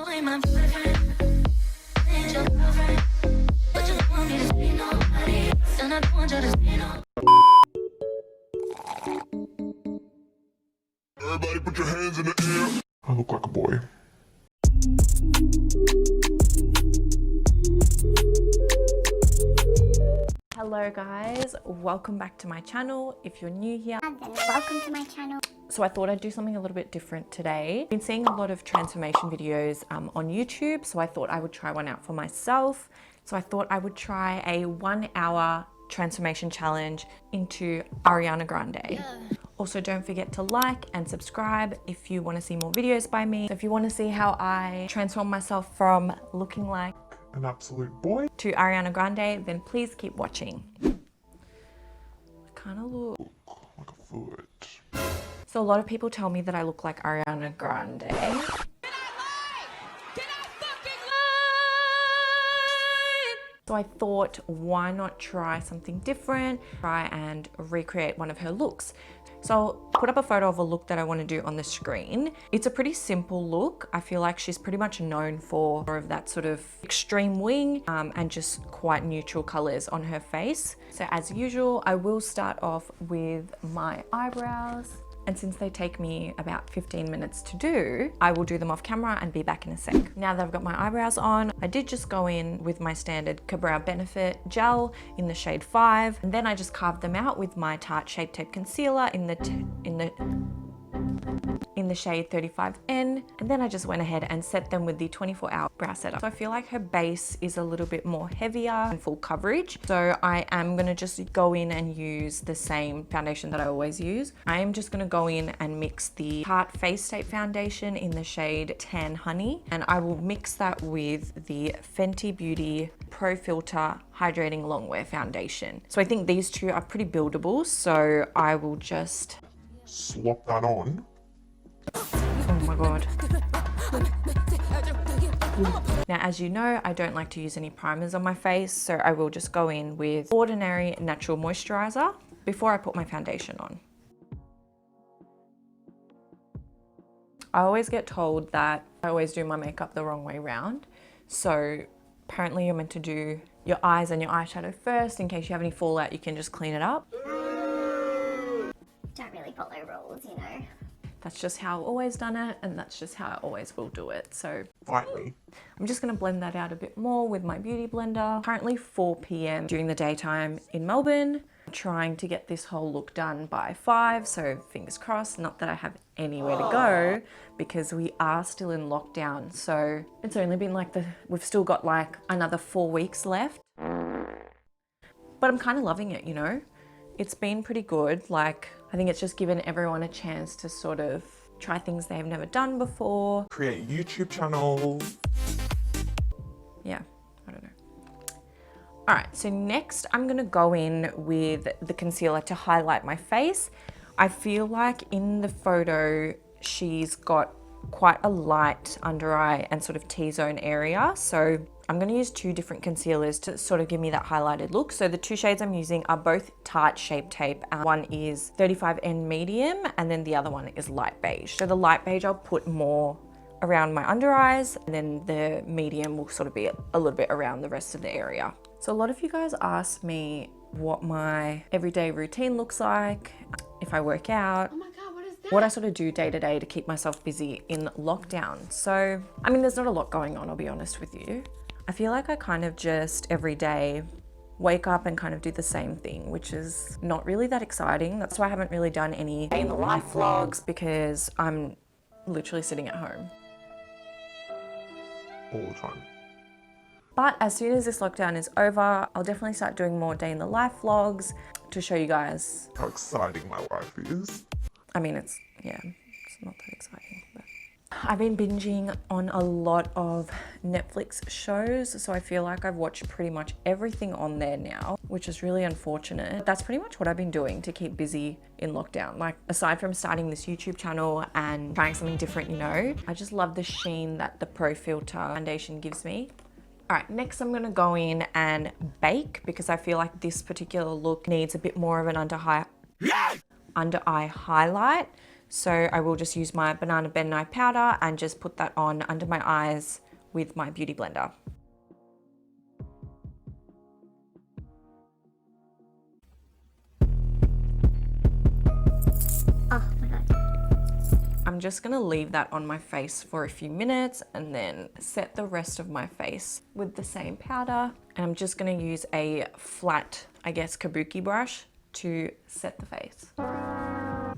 Everybody put your hands in the air. I look like a boy. Hello guys, welcome back to my channel. If you're new here, welcome to my channel. So I thought I'd do something a little bit different today. I've been seeing a lot of transformation videos on YouTube, so I thought I would try one out for myself. So I thought I would try a 1 hour transformation challenge into Ariana Grande. Yeah. Also, don't forget to like and subscribe if you want to see more videos by me. So if you want to see how I transform myself from looking like an absolute boy to Ariana Grande, then please keep watching. I kind of look like a foot. So a lot of people tell me that I look like Ariana Grande. Can I lie? Can I fucking lie? So I thought, why not try something different? Try and recreate one of her looks. So I'll put up a photo of a look that I want to do on the screen. It's a pretty simple look. I feel like she's pretty much known for more of that sort of extreme wing and just quite neutral colors on her face. So as usual, I will start off with my eyebrows. And since they take me about 15 minutes to do, I will do them off camera and be back in a sec. Now that I've got my eyebrows on, I did just go in with my standard Brow Benefit gel in the shade 5. And then I just carved them out with my Tarte Shape Tape Concealer in the shade 35N. And then I just went ahead and set them with the 24-hour brow setter. So I feel like her base is a little bit more heavier and full coverage. So I am gonna just go in and use the same foundation that I always use. I am just gonna go in and mix the Tarte Face Tape Foundation in the shade Tan Honey. And I will mix that with the Fenty Beauty Pro Filt'r Hydrating Longwear Foundation. So I think these two are pretty buildable. So I will just slop that on. Oh my God. Now, as you know, I don't like to use any primers on my face, so I will just go in with Ordinary Natural Moisturizer before I put my foundation on. I always get told that I always do my makeup the wrong way round. So apparently you're meant to do your eyes and your eyeshadow first. In case you have any fallout, you can just clean it up. Don't really follow rules, you know. That's just how I've always done it, and that's just how I always will do it. So fight me. I'm just gonna blend that out a bit more with my beauty blender. Currently 4 p.m. during the daytime in Melbourne. I'm trying to get this whole look done by 5, so fingers crossed. Not that I have anywhere to go because we are still in lockdown. So it's only been like we've still got like another 4 weeks left. But I'm kind of loving it, you know? It's been pretty good. Like, I think it's just given everyone a chance to sort of try things they've never done before. Create YouTube channels. Yeah, I don't know. All right, so next I'm gonna go in with the concealer to highlight my face. I feel like in the photo, she's got quite a light under eye and sort of T-zone area. So I'm going to use 2 different concealers to sort of give me that highlighted look. So the 2 shades I'm using are both Tarte Shape Tape. One is 35N Medium and then the other one is Light Beige. So the Light Beige I'll put more around my under eyes, and then the medium will sort of be a little bit around the rest of the area. So a lot of you guys ask me what my everyday routine looks like, if I work out. Oh my God, what is that? What I sort of do day to day to keep myself busy in lockdown. So, I mean, there's not a lot going on, I'll be honest with you. I feel like I kind of just every day wake up and kind of do the same thing, which is not really that exciting. That's why I haven't really done any day in the life vlogs, because I'm literally sitting at home all the time. But as soon as this lockdown is over, I'll definitely start doing more day in the life vlogs to show you guys how exciting my life is. I mean, it's not that exciting, but I've been binging on a lot of Netflix shows, so I feel like I've watched pretty much everything on there now, which is really unfortunate. That's pretty much what I've been doing to keep busy in lockdown. Like, aside from starting this YouTube channel and trying something different, you know, I just love the sheen that the Pro Filt'r foundation gives me. All right, next I'm gonna go in and bake, because I feel like this particular look needs a bit more of an under eye highlight. So I will just use my Banana Ben Nye powder and just put that on under my eyes with my Beauty Blender. Oh my god. I'm just gonna leave that on my face for a few minutes and then set the rest of my face with the same powder. And I'm just gonna use a flat, I guess, kabuki brush to set the face.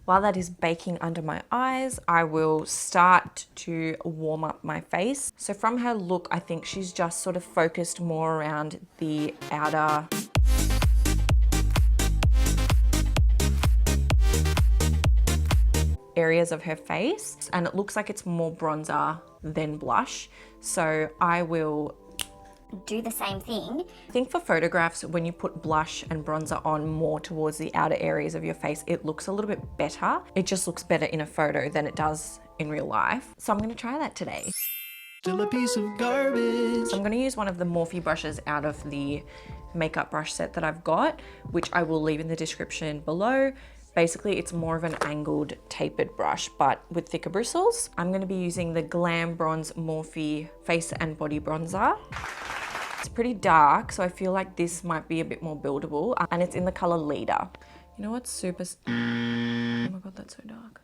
While that is baking under my eyes, I will start to warm up my face. So from her look, I think she's just sort of focused more around the outer areas of her face, and it looks like it's more bronzer than blush. So I will Do the same thing. I think for photographs, when you put blush and bronzer on more towards the outer areas of your face, it looks a little bit better. It just looks better in a photo than it does in real life. So I'm gonna try that today. Still a piece of garbage. So I'm gonna use one of the Morphe brushes out of the makeup brush set that I've got, which I will leave in the description below. Basically, it's more of an angled tapered brush, but with thicker bristles. I'm gonna be using the Glam Bronze Morphe Face and Body Bronzer. It's pretty dark, so I feel like this might be a bit more buildable, and it's in the color Leader. You know what's super... Oh my god, that's so dark.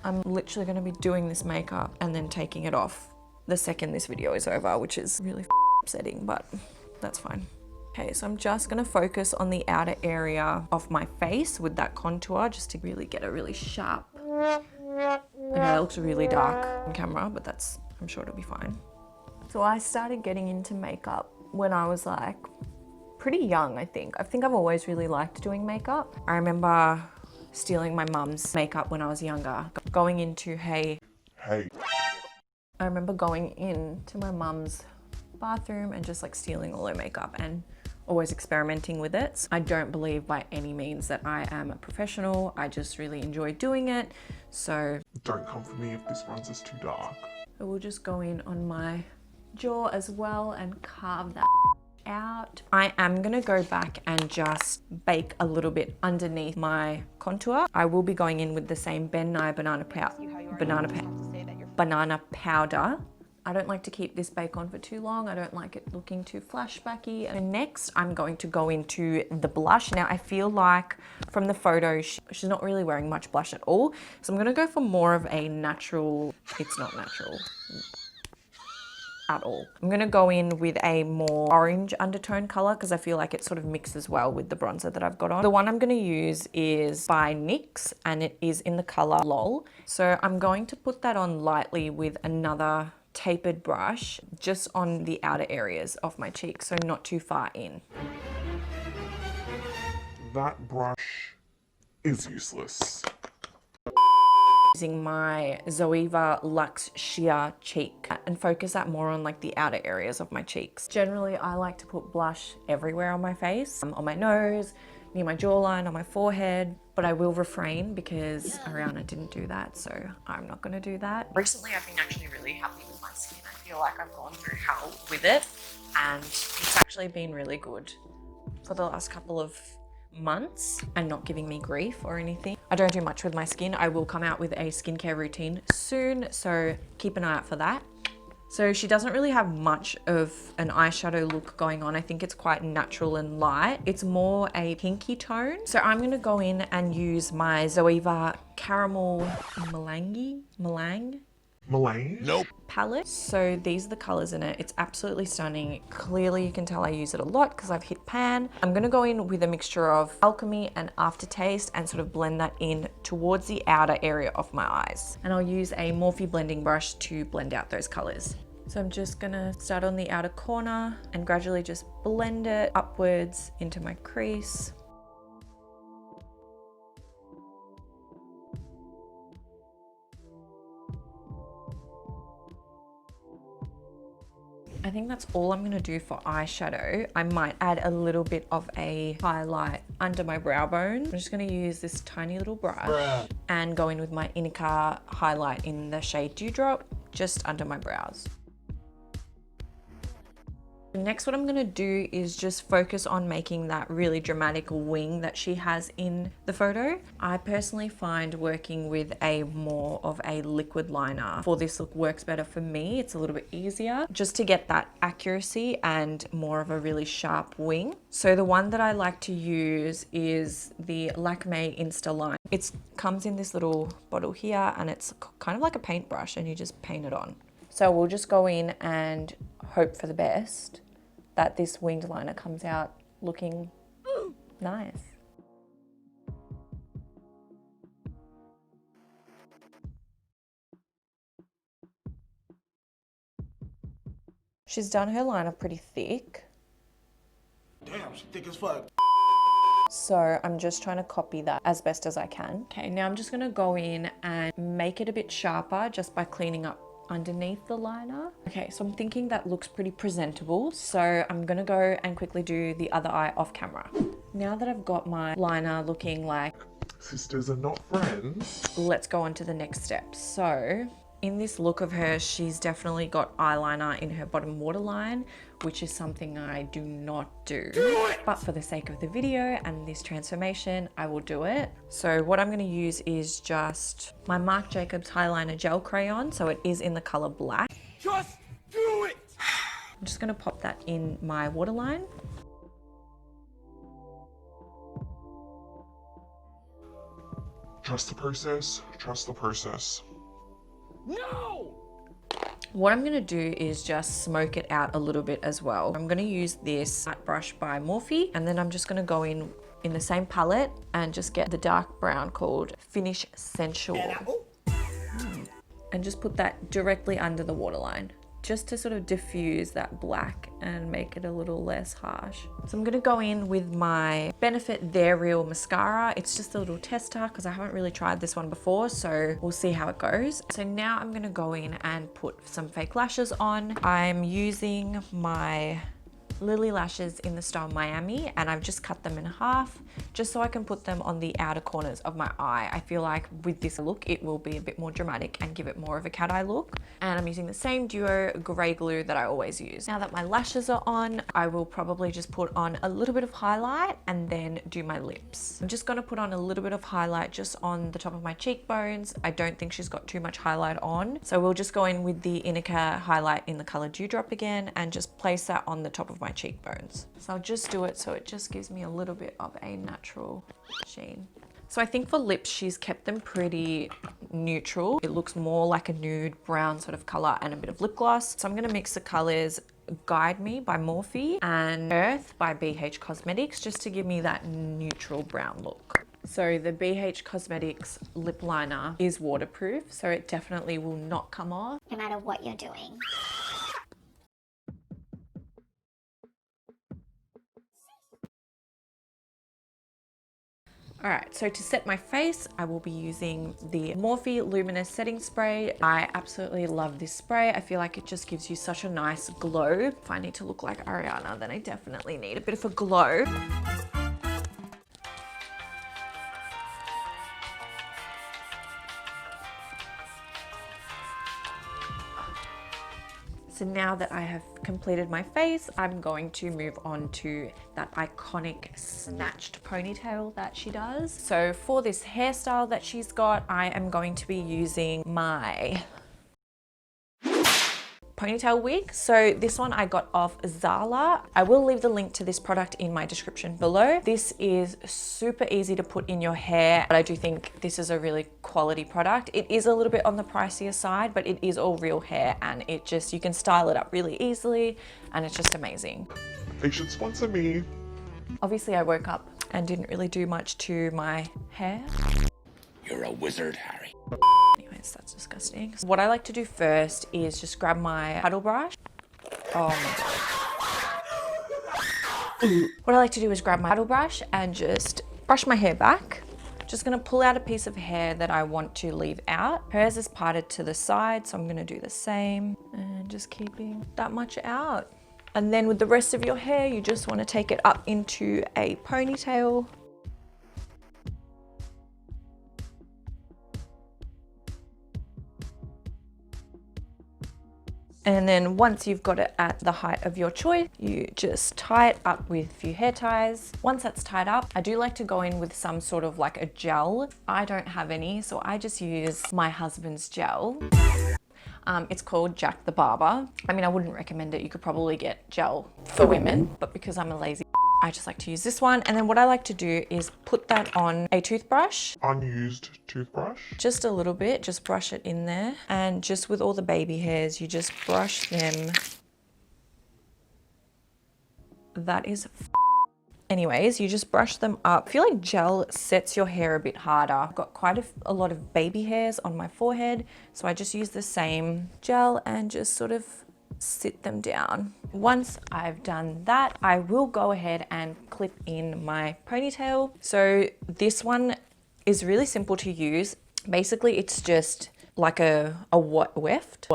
I'm literally gonna be doing this makeup and then taking it off the second this video is over, which is really upsetting, but that's fine. Okay, so I'm just gonna focus on the outer area of my face with that contour, just to really get a really sharp... Okay, that looks really dark on camera, but that's... I'm sure it'll be fine. So I started getting into makeup when I was like pretty young, I think. I think I've always really liked doing makeup. I remember stealing my mum's makeup when I was younger, going into I remember going into my mum's bathroom and just like stealing all her makeup and always experimenting with it. So I don't believe by any means that I am a professional. I just really enjoy doing it. So Don't come for me if this bronze is too dark. I will just go in on my jaw as well and carve that out. I am gonna go back and just bake a little bit underneath my contour. I will be going in with the same Ben Nye banana powder. I don't like to keep this bake on for too long. I don't like it looking too flashbacky. And next, I'm going to go into the blush. Now, I feel like from the photo, she's not really wearing much blush at all. So I'm gonna go for more of a natural, it's not natural at all. I'm gonna go in with a more orange undertone color because I feel like it sort of mixes well with the bronzer that I've got on. The one I'm gonna use is by NYX and it is in the color LOL. So I'm going to put that on lightly with another tapered brush just on the outer areas of my cheeks, so not too far in. That brush is useless. Using my Zoeva Luxe Sheer Cheek and focus that more on like the outer areas of my cheeks. Generally, I like to put blush everywhere on my face, on my nose, near my jawline, on my forehead, but I will refrain because Ariana didn't do that, so I'm not gonna do that. Recently, I've been actually really happy with my skin. I feel like I've gone through hell with it, and it's actually been really good for the last couple of months and not giving me grief or anything. I don't do much with my skin. I will come out with a skincare routine soon, so keep an eye out for that. So she doesn't really have much of an eyeshadow look going on. I think it's quite natural and light. It's more a pinky tone. So I'm gonna go in and use my Zoeva Caramel Melange Nope. palette. So these are the colors in it. It's absolutely stunning. Clearly you can tell I use it a lot because I've hit pan. I'm gonna go in with a mixture of Alchemy and Aftertaste and sort of blend that in towards the outer area of my eyes. And I'll use a Morphe blending brush to blend out those colors. So I'm just gonna start on the outer corner and gradually just blend it upwards into my crease. I think that's all I'm gonna do for eyeshadow. I might add a little bit of a highlight under my brow bone. I'm just gonna use this tiny little brush and go in with my Inika highlight in the shade Dewdrop just under my brows. Next, what I'm gonna do is just focus on making that really dramatic wing that she has in the photo. I personally find working with a more of a liquid liner for this look works better for me. It's a little bit easier just to get that accuracy and more of a really sharp wing. So the one that I like to use is the Lakme Insta line. It comes in this little bottle here and it's kind of like a paintbrush and you just paint it on. So we'll just go in and hope for the best that this winged liner comes out looking nice. She's done her liner pretty thick. Damn, she's thick as fuck. So I'm just trying to copy that as best as I can. Okay, now I'm just gonna go in and make it a bit sharper just by cleaning up underneath the liner. Okay, so I'm thinking that looks pretty presentable. So I'm gonna go and quickly do the other eye off camera. Now that I've got my liner looking like Sisters are not friends. let's go on to the next step. So in this look of hers, she's definitely got eyeliner in her bottom waterline, which is something I do not do. But for the sake of the video and this transformation, I will do it. So what I'm going to use is just my Marc Jacobs Highliner Gel Crayon. So it is in the color black. Just do it! I'm just going to pop that in my waterline. Trust the process. Trust the process. No! What I'm gonna do is just smoke it out a little bit as well. I'm gonna use this matte brush by Morphe, and then I'm just gonna go in the same palette and just get the dark brown called Finish Sensual. And just put that directly under the waterline, just to sort of diffuse that black and make it a little less harsh. So I'm gonna go in with my Benefit They're Real mascara. It's just a little tester because I haven't really tried this one before, so we'll see how it goes. So now I'm gonna go in and put some fake lashes on. I'm using my Lily lashes in the style Miami, and I've just cut them in half just so I can put them on the outer corners of my eye. I feel like with this look it will be a bit more dramatic and give it more of a cat eye look. And I'm using the same duo grey glue that I always use. Now that my lashes are on, I will probably just put on a little bit of highlight and then do my lips. I'm just gonna put on a little bit of highlight just on the top of my cheekbones. I don't think she's got too much highlight on, so we'll just go in with the Inica highlight in the color Dewdrop again and just place that on the top of my cheekbones. So I'll just do it so it just gives me a little bit of a natural sheen. So I think for lips, she's kept them pretty neutral. It looks more like a nude brown sort of color and a bit of lip gloss. So I'm gonna mix the colors Guide Me by Morphe and Earth by Beige Cosmetics just to give me that neutral brown look. So the Beige Cosmetics lip liner is waterproof, so it definitely will not come off. No matter what you're doing. All right, so to set my face, I will be using the Morphe Luminous Setting Spray. I absolutely love this spray. I feel like it just gives you such a nice glow. If I need to look like Ariana, then I definitely need a bit of a glow. So now that I have completed my face, I'm going to move on to that iconic snatched ponytail that she does. So for this hairstyle that she's got, I am going to be using my ponytail wig. So this one I got off Zala. I will leave the link to this product in my description below. This is super easy to put in your hair, but I do think this is a really quality product. It is a little bit on the pricier side, but it is all real hair and it just, you can style it up really easily and it's just amazing. They should sponsor me. Obviously I woke up and didn't really do much to my hair. You're a wizard, Harry. Anyways, that's disgusting. What I like to do first is just grab my paddle brush. Oh my god. What I like to do is grab my paddle brush and just brush my hair back. Just gonna pull out a piece of hair that I want to leave out. Hers is parted to the side, so I'm gonna do the same and just keeping that much out. And then with the rest of your hair, you just wanna take it up into a ponytail. And then once you've got it at the height of your choice, you just tie it up with a few hair ties. Once that's tied up, I do like to go in with some sort of like a gel. I don't have any, so I just use my husband's gel. It's called Jack the Barber. I mean, I wouldn't recommend it. You could probably get gel for women, but because I'm a lazy, I just like to use this one. And then what I like to do is put that on a toothbrush. Unused toothbrush. Just a little bit, just brush it in there. And just with all the baby hairs, you just brush them. That is anyways, you just brush them up. I feel like gel sets your hair a bit harder. I've got quite a lot of baby hairs on my forehead, so I just use the same gel and just sort of sit them down. Once I've done that, I will go ahead and clip in my ponytail. So this one is really simple to use. Basically, it's just like a weft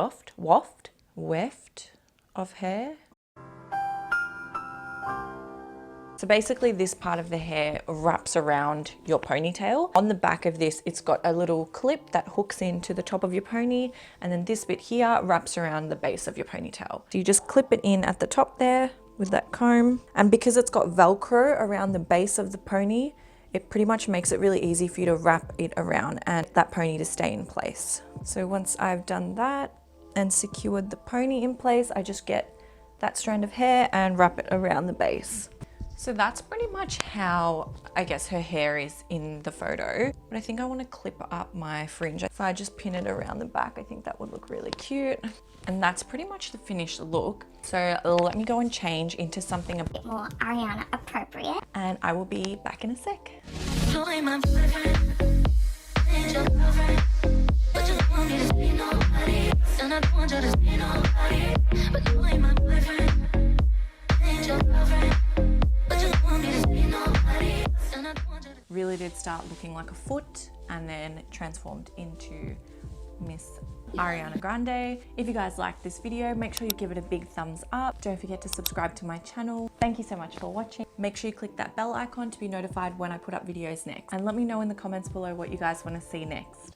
of hair. So basically this part of the hair wraps around your ponytail. On the back of this, it's got a little clip that hooks into the top of your pony, and then this bit here wraps around the base of your ponytail. So you just clip it in at the top there with that comb. And because it's got Velcro around the base of the pony, it pretty much makes it really easy for you to wrap it around and that pony to stay in place. So once I've done that and secured the pony in place, I just get that strand of hair and wrap it around the base. So that's pretty much how I guess her hair is in the photo. But I think I want to clip up my fringe. If I just pin it around the back, I think that would look really cute. And that's pretty much the finished look. So let me go and change into something a bit More Ariana appropriate. and I will be back in a sec. Really did start looking like a foot and then transformed into Miss Ariana Grande. If you guys liked this video, make sure you give it a big thumbs up. Don't forget to subscribe to my channel. Thank you so much for watching. Make sure you click that bell icon to be notified when I put up videos next. And let me know in the comments below what you guys want to see next.